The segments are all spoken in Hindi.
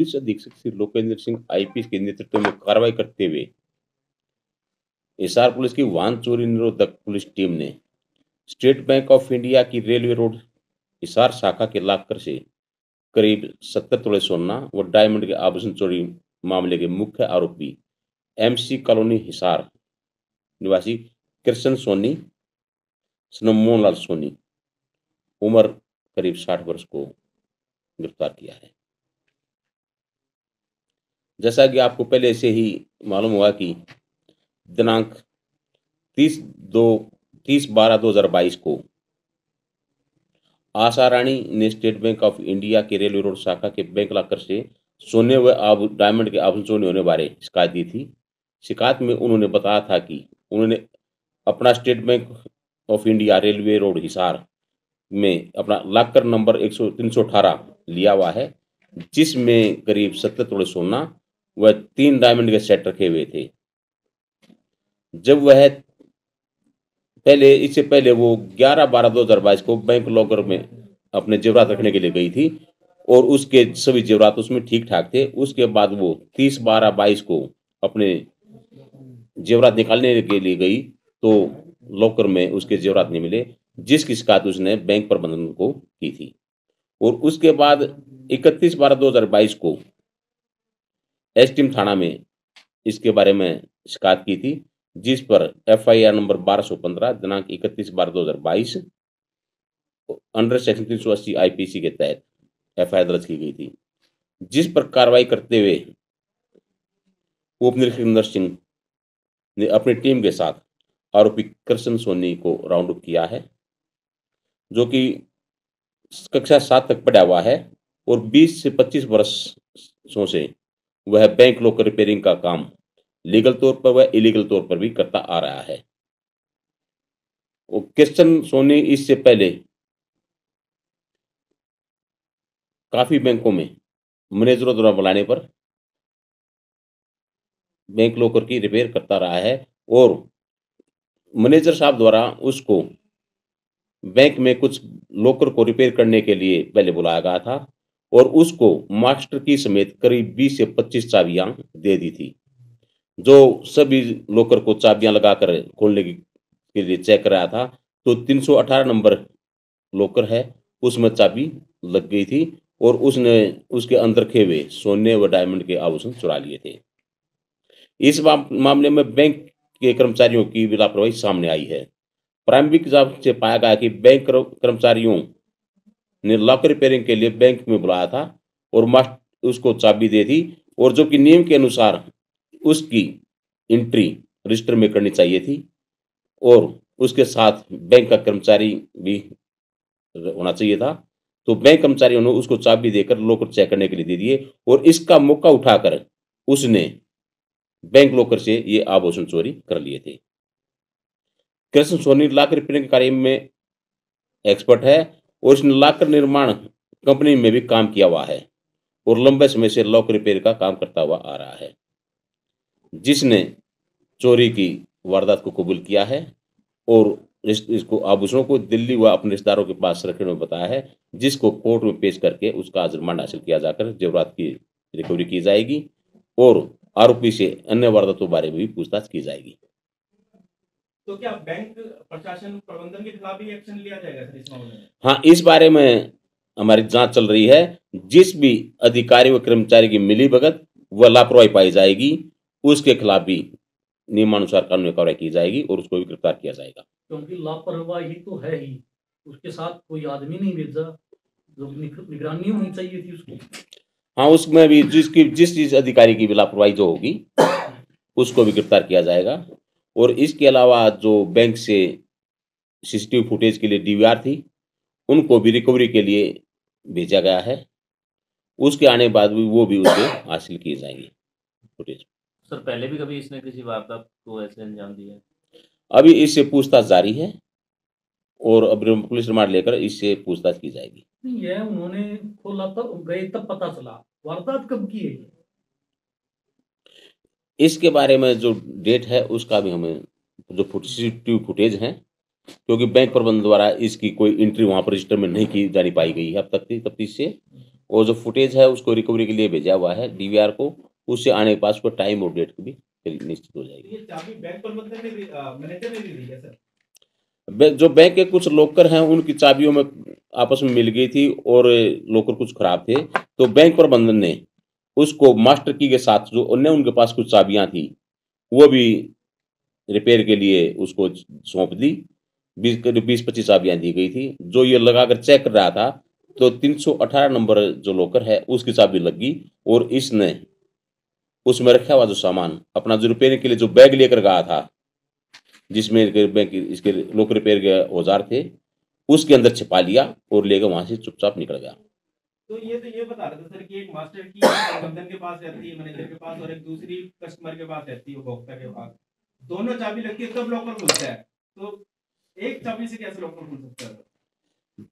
पुलिस अधीक्षक श्री लोकेंद्र सिंह आईपीएस के नेतृत्व में कार्रवाई करते हुए हिसार पुलिस की वाहन चोरी निरोधक पुलिस टीम ने स्टेट बैंक ऑफ इंडिया की रेलवे रोड हिसार शाखा के लॉकर से करीब 70 तोले सोना व डायमंड के आभूषण चोरी मामले के मुख्य आरोपी एमसी कॉलोनी हिसार निवासी कृष्ण सोनी मोहनलाल सोनी उम्र करीब 60 वर्ष को गिरफ्तार किया है। जैसा कि आपको पहले से ही मालूम हुआ कि दिनांक 30/12/2022 को आशा रानी ने स्टेट बैंक ऑफ इंडिया के रेलवे रोड शाखा के बैंक लॉकर से सोने व डायमंड के आभूषण चोरी होने बारे शिकायत दी थी। शिकायत में उन्होंने बताया था कि उन्होंने अपना state bank of India railway road Hisar में अपना लॉकर नंबर 318 लिया हुआ है, जिसमें करीब 70 तोले सोना व 3 डायमंड के सेट रखे हुए थे। जब वह इससे पहले वो 11/12/2022 को बैंक लॉकर में अपने जेवरात रखने के लिए गई थी और उसके सभी जेवरात उसमें ठीक ठाक थे। उसके बाद वो 30/12/22 को अपने जेवरात निकालने के लिए गई तो लॉकर में उसके जेवरात नहीं मिले, जिसकी शिकायत उसने बैंक प्रबंधन को की थी। और उसके बाद 31/12/2022 को एसटीएम थाना में इसके बारे में शिकायत की थी, जिस पर एफआईआर नंबर 1215 दिनांक 31/12/2022 अंडर सेक्शन 380 आईपीसी के तहत एफआईआर दर्ज की गई थी, जिस पर कार्रवाई करते हुए उप निरीक्षक इंदर सिंह ने अपनी टीम के साथ आरोपी कृष्ण सोनी को राउंड अप किया है, जो कि कक्षा 7 तक पढ़ा हुआ है और 20 से 25 वर्षों से वह बैंक लॉकर रिपेयरिंग का काम लीगल तौर पर व इलीगल तौर पर भी करता आ रहा है। कृष्ण सोनी इससे पहले काफी बैंकों में मैनेजरों द्वारा बुलाने पर बैंक लॉकर की रिपेयर करता रहा है और मैनेजर साहब द्वारा उसको बैंक में कुछ लॉकर को रिपेयर करने के लिए पहले बुलाया गया था और उसको मास्टर की समेत करीब 20 से 25 चाबियां दे दी थी, जो सभी लॉकर को चाबियां लगाकर खोलने के लिए चेक कराया था। तो 318 नंबर लॉकर है, उसमें चाबी लग गई थी और उसने उसके अंदर रखे हुए सोने व डायमंड के आभूषण चुरा लिए थे। इस मामले में बैंक के कर्मचारियों की लापरवाही सामने आई है। प्रारंभिक जांच से पाया गया कि बैंक कर्मचारियों ने लॉकर रिपेयरिंग के लिए बैंक में बुलाया था और मास्टर उसको चाबी दे दी और जो कि नियम के अनुसार उसकी एंट्री रजिस्टर में करनी चाहिए थी और उसके साथ बैंक का कर्मचारी भी होना चाहिए था। तो बैंक कर्मचारियों ने उसको चाबी देकर लॉकर चेक करने के लिए दे दिए और इसका मौका उठाकर उसने बैंक लॉकर से ये आभूषण चोरी कर लिए थे। कृष्ण सोनी लॉकर रिपेयरिंग के कार्य में एक्सपर्ट है और उसने लॉकर निर्माण कंपनी में भी काम किया हुआ है और लंबे समय से लॉकर रिपेयर का काम करता हुआ आ रहा है, जिसने चोरी की वारदात को कबूल किया है और इसको आभूषणों को दिल्ली व अपने रिश्तेदारों के पास रखने में बताया है, जिसको कोर्ट में पेश करके उसका जुर्माना हासिल किया जाकर जेवरात की रिकवरी की जाएगी और आरोपी से अन्य वारदातों बारे में भी पूछताछ की जाएगी। तो क्या बैंक प्रशासन प्रबंधन के खिलाफ भी एक्शन लिया जाएगा सर इस मामले में? हाँ, इस बारे में हमारी जांच चल रही है। जिस भी अधिकारी व कर्मचारी की मिलीभगत व लापरवाही पाई जाएगी उसके खिलाफ भी नियमानुसार कानूनी कार्रवाई की जाएगी और उसको भी गिरफ्तार किया जाएगा। क्योंकि लापरवाही तो है ही, उसके साथ कोई आदमी नहीं भेजा जो निगरानी होनी चाहिए थी उसकी। हाँ, उसमें भी जिस चीज अधिकारी की भी लापरवाही जो होगी उसको भी गिरफ्तार किया जाएगा। और इसके अलावा जो बैंक से सीसीटीवी फुटेज के लिए डीवीआर थी उनको भी रिकवरी के लिए भेजा गया है, उसके आने के बाद भी वो भी उससे हासिल किए जाएंगे फुटेज। सर पहले भी कभी इसने किसी वारदात को ऐसे अंजाम दिया है? अभी इससे पूछताछ जारी है और अब पुलिस रिमांड लेकर इससे पूछताछ की जाएगी। यह उन्होंने खोला तब गए तब पता चला, वारदात कब की है? इसके बारे में जो डेट है उसका भी हमें जो सीसीटीवी फुटेज है, क्योंकि बैंक प्रबंधन द्वारा इसकी कोई एंट्री वहां पर रजिस्टर में नहीं की जानी पाई गई है अब तक की तफ्तीश से, वो जो फुटेज है उसको रिकवरी के लिए भेजा हुआ है डीवीआर को, उससे आने के बाद उसको टाइम और डेट भी निश्चित हो जाएगी। ये चाबी बैंक प्रबंधन ने मैनेजर ने दी थी क्या सर? जो बैंक के कुछ लॉकर हैं उनकी चाबियों में आपस में मिल गई थी और लॉकर कुछ खराब थे, तो बैंक प्रबंधन ने उसको मास्टर की के साथ जो अन्य उनके पास कुछ चाबियां थी वो भी रिपेयर के लिए उसको सौंप दी। 20-25 चाबियां दी गई थी। जो ये लगाकर चेक कर रहा था तो 318 नंबर जो लॉकर है उसकी चाबी लग गई और इसने उसमें रखा हुआ जो सामान अपना जो रिपेयरिंग के लिए जो बैग लेकर गया था, जिसमें इसके लॉकर रिपेयर के औजार थे, उसके अंदर छिपा लिया और लेकर वहां से चुपचाप निकल गया। तो ये बता रहे थे सर कि एक मास्टर की प्रबंधन के पास रहती है, मैनेजर के पास, और एक दूसरी कस्टमर के पास रहती है, उपभोक्ता के पास। दोनों चाबी लगती है तब लॉकर खुलता है, तो एक चाबी से कैसे लॉकर खुल सकता है?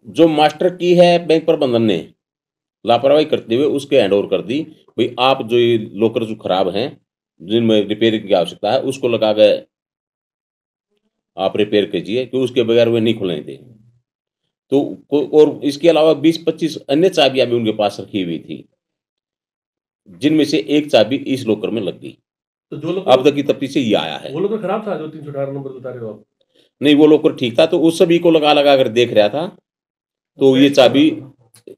जो मास्टर की है बैंक प्रबंधन ने लापरवाही करते हुए उसके हैंड ओवर कर दी, भाई आप जो ये लॉकर जो खराब हैं जिनमें रिपेयरिंग की आवश्यकता है उसको लगा के आप रिपेयर कीजिए, क्योंकि उसके बगैर वे नहीं खुलने थे। तो और इसके अलावा 20-25 अन्य चाबियां भी उनके पास रखी हुई थी, जिनमें से एक चाबी इस लॉकर में लग गई। तो जो लोग अब तक की तफ्तीश से ये आया है। वो लोग खराब था जो 318 नंबर बता रहे हो आप? नहीं, वो लॉकर ठीक था, तो उस सभी को लगा लगा कर देख रहा था, तो ये चाबी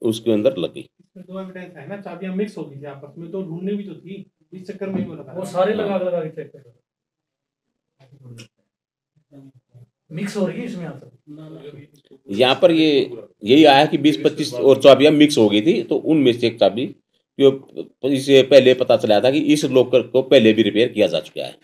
उसके अंदर लग गई। दो एविडेंस है ना, चाबियां मिक्स हो गई थी आपस में, तो ढूंढनी भी तो थी, इस चक्कर में वो लगा वो सारे लगा लगा के चेक कर मिक्स हो रही है इसमें यहाँ पर ये यही आया कि 20-25 और चाबियां मिक्स हो गई थी, तो उनमें से एक चाबी जो इसे पहले पता चला था कि इस लॉकर को पहले भी रिपेयर किया जा चुका है।